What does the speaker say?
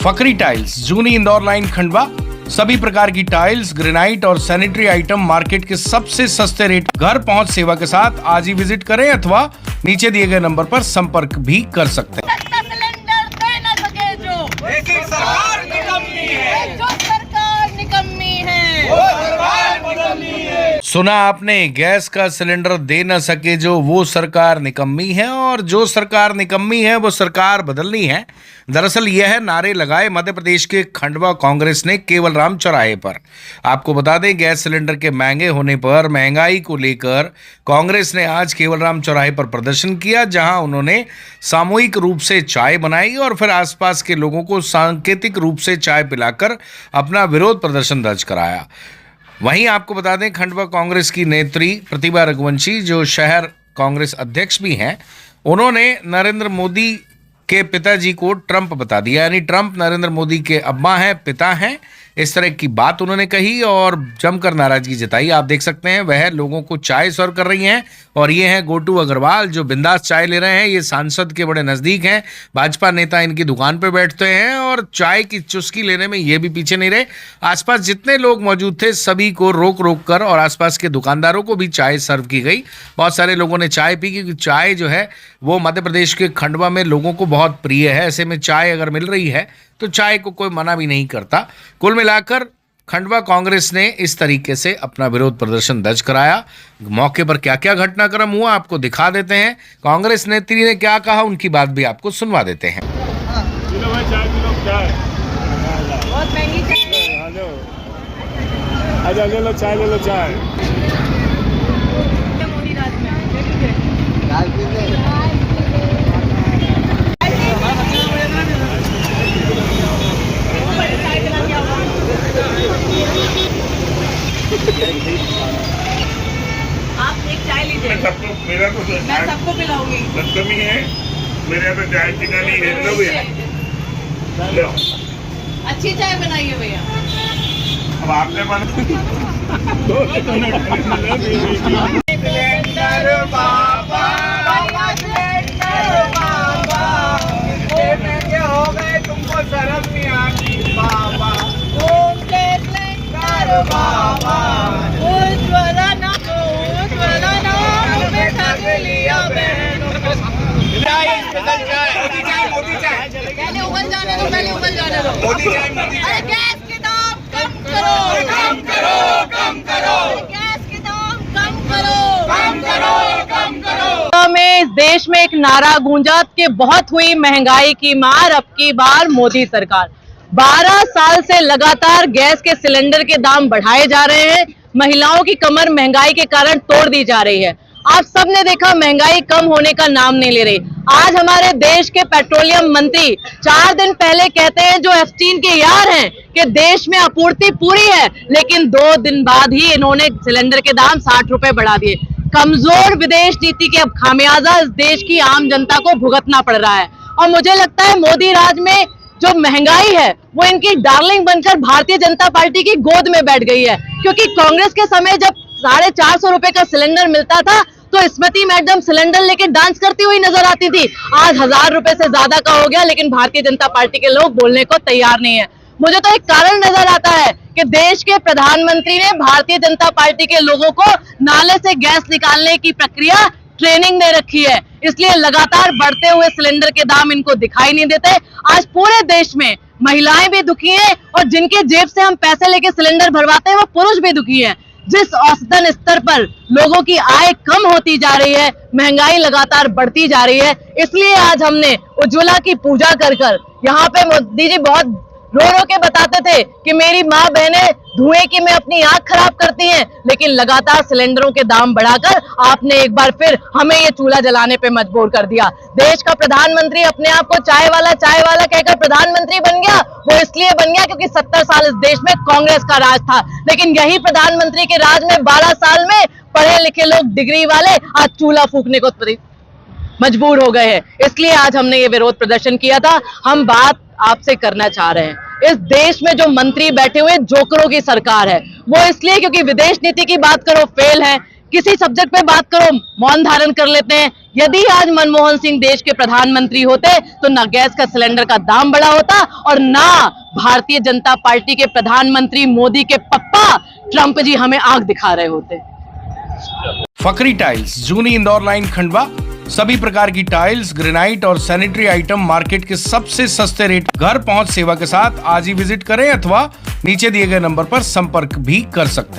Fakhri tiles, जूनी Indore line, Khandwa. सभी प्रकार की टाइल्स, ग्रेनाइट और सैनिटरी आइटम मार्केट के सबसे सस्ते रेट, घर पहुंच सेवा के साथ आज ही विजिट करें अथवा नीचे दिए गए नंबर पर संपर्क भी कर सकते हैं। सिलेंडर दे न सके जो ऐसी सरकार निकम्मी है, जो सरकार निकम्मी है, वो सरकार निकम्मी है। सुना आपने, गैस का सिलेंडर दे न सके जो, वो सरकार निकम्मी है, और जो सरकार निकम्मी है वो सरकार बदलनी है। दरअसल यह नारे लगाए मध्य प्रदेश के खंडवा कांग्रेस ने केवल राम चौराहे पर। आपको बता दें, गैस सिलेंडर के महंगे होने पर महंगाई को लेकर कांग्रेस ने आज केवल राम चौराहे पर प्रदर्शन किया, जहां उन्होंने सामूहिक रूप से चाय बनाई और फिर आसपास के लोगों को सांकेतिक रूप से चाय पिलाकर अपना विरोध प्रदर्शन दर्ज कराया। वहीं आपको बता दें, खंडवा कांग्रेस की नेत्री प्रतिभा रघुवंशी, जो शहर कांग्रेस अध्यक्ष भी हैं, उन्होंने नरेंद्र मोदी के पिताजी को ट्रंप बता दिया, यानी ट्रंप नरेंद्र मोदी के अब्बा हैं, पिता हैं। इस तरह की बात उन्होंने कही और जमकर नाराजगी जताई। आप देख सकते हैं, वह लोगों को चाय सर्व कर रही हैं और ये हैं गोटू अग्रवाल, जो बिंदास चाय ले रहे हैं। ये सांसद के बड़े नज़दीक हैं, भाजपा नेता इनकी दुकान पे बैठते हैं और चाय की चुस्की लेने में ये भी पीछे नहीं रहे। आसपास जितने लोग मौजूद थे सभी को रोक रोक कर और आसपास के दुकानदारों को भी चाय सर्व की गई। बहुत सारे लोगों ने चाय पी, क्योंकि चाय जो है वो मध्य प्रदेश के खंडवा में लोगों को बहुत प्रिय है। ऐसे में चाय अगर मिल रही है तो चाय को कोई मना भी नहीं करता। कुल मिलाकर खंडवा कांग्रेस ने इस तरीके से अपना विरोध प्रदर्शन दर्ज कराया। मौके पर क्या क्या घटनाक्रम हुआ आपको दिखा देते हैं। कांग्रेस नेत्री ने क्या कहा, उनकी बात भी आपको सुनवा देते हैं। बहुत महंगी चाय। ले लो चाय, ले लो चाय। मोदी राज में आप एक चाय लीजिए। सबको मेरा तो मैं सबको पिलाऊंगी। कमी है, मेरे यहाँ पे चाय पीना नहीं है। लो भैया, लो। अच्छी चाय बनाइए भैया। अब आपने मन सिलेंडर बाबा, सिलेंडर बाबा, इतने महंगे हो गए तुमको शर्म नहीं आती बाबा। सिलेंडर बाबा, उज्ज्वला नाम में ठग लिया बहनों को। चाय, स्पेशल चाय, मोदी चाय। पहले उबल जाने दो, पहले उबल जाने दो। मोदी चाय, मोदी अरे चाय। गैस के दाम कम करो, कम करो, कम करो, गैस के दाम कम करो, कम करो, कम करो। में इस देश में एक नारा गूंजा कि बहुत हुई महंगाई की मार, अब की बार मोदी सरकार। 12 साल से लगातार गैस के सिलेंडर के दाम बढ़ाए जा रहे हैं। महिलाओं की कमर महंगाई के कारण तोड़ दी जा रही है। आप सबने देखा, महंगाई कम होने का नाम नहीं ले रही। आज हमारे देश के पेट्रोलियम मंत्री 4 दिन पहले कहते हैं, जो एफटीन के यार हैं, कि देश में आपूर्ति पूरी है, लेकिन 2 दिन बाद ही इन्होंने सिलेंडर के दाम 60 रुपए बढ़ा दिए। कमजोर विदेश नीति के अब खामियाजा इस देश की आम जनता को भुगतना पड़ रहा है। और मुझे लगता है मोदी राज में जो महंगाई है वो इनकी डार्लिंग बनकर भारतीय जनता पार्टी की गोद में बैठ गई है। क्योंकि कांग्रेस के समय जब 450 रुपए का सिलेंडर मिलता था तो स्मृति मैडम सिलेंडर लेके डांस करती हुई नजर आती थी। आज 1000 रुपए से ज्यादा का हो गया, लेकिन भारतीय जनता पार्टी के लोग बोलने को तैयार नहीं है। मुझे तो एक कारण नजर आता है कि देश के प्रधानमंत्री ने भारतीय जनता पार्टी के लोगों को नाले से गैस निकालने की प्रक्रिया ट्रेनिंग दे रखी है, इसलिए लगातार बढ़ते हुए सिलेंडर के दाम इनको दिखाई नहीं देते। आज पूरे देश में महिलाएं भी दुखी हैं और जिनके जेब से हम पैसे लेके सिलेंडर भरवाते हैं वो पुरुष भी दुखी हैं। जिस औसतन स्तर पर लोगों की आय कम होती जा रही है, महंगाई लगातार बढ़ती जा रही है, इसलिए आज हमने उज्ज्वला की पूजा कर कर यहाँ पे मोदी जी बहुत रो रो के बताते थे कि मेरी माँ बहनें धुएं की में अपनी आंख खराब करती हैं, लेकिन लगातार सिलेंडरों के दाम बढ़ाकर आपने एक बार फिर हमें ये चूल्हा जलाने पे मजबूर कर दिया। देश का प्रधानमंत्री अपने आप को चाय वाला कहकर प्रधानमंत्री बन गया। वो इसलिए बन गया क्योंकि 70 साल इस देश में कांग्रेस का राज था, लेकिन यही प्रधानमंत्री के राज में 12 साल में पढ़े लिखे लोग, डिग्री वाले आज चूल्हा फूकने को मजबूर हो गए हैं। इसलिए आज हमने ये विरोध प्रदर्शन किया था। हम बात आपसे करना चाह रहे हैं, इस देश में जो मंत्री बैठे हुए जोकरों की सरकार है, वो इसलिए क्योंकि विदेश नीति की बात करो फेल है, किसी सब्जेक्ट पे बात करो मौन धारण कर लेते हैं। यदि आज मनमोहन सिंह देश के प्रधानमंत्री होते तो ना गैस का सिलेंडर का दाम बढ़ा होता और ना भारतीय जनता पार्टी के प्रधानमंत्री मोदी के पप्पा ट्रंप जी हमें आंख दिखा रहे होते। फकरी टाइल्स, जूनी इंदौर लाइन, खंडवा। सभी प्रकार की टाइल्स, ग्रेनाइट और सैनिटरी आइटम मार्केट के सबसे सस्ते रेट, घर पहुंच सेवा के साथ आज ही विजिट करें अथवा नीचे दिए गए नंबर पर संपर्क भी कर सकते हैं।